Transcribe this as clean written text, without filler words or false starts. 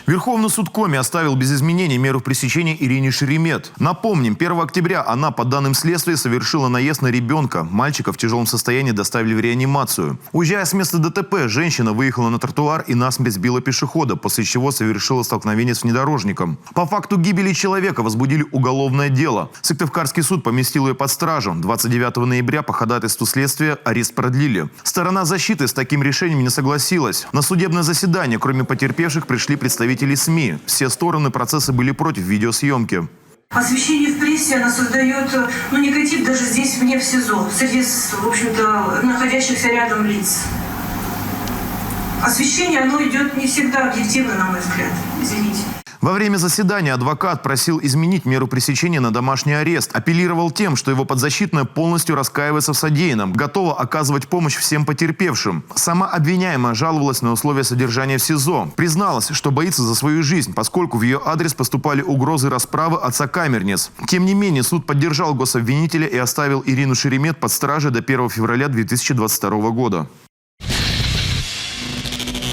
Верховный суд Коми оставил без изменений меру пресечения Ирине Шеремет. Напомним, 1 октября она, по данным следствия, совершила наезд на ребенка. Мальчика в тяжелом состоянии доставили в реанимацию. Уезжая с места ДТП, женщина выехала на тротуар и насмерть сбила пешехода, после чего совершила столкновение с внедорожником. По факту гибели человека возбудили уголовное дело. Сыктывкарский суд поместил ее под стражу. 29 ноября по ходатайству следствия арест продлили. Сторона защиты с таким решением не согласилась. На судебное заседание, кроме потерпевших, пришли представители СМИ. Все стороны процесса были против видеосъемки. Освещение в прессе, она создает негатив даже здесь, вне в СИЗО, среди, в общем-то, находящихся рядом лиц. Освещение, оно идет не всегда объективно, на мой взгляд. Извините. Во время заседания адвокат просил изменить меру пресечения на домашний арест. Апеллировал тем, что его подзащитная полностью раскаивается в содеянном, готова оказывать помощь всем потерпевшим. Сама обвиняемая жаловалась на условия содержания в СИЗО. Призналась, что боится за свою жизнь, поскольку в ее адрес поступали угрозы расправы от сокамерниц. Тем не менее, суд поддержал гособвинителя и оставил Ирину Шеремет под стражей до 1 февраля 2022 года.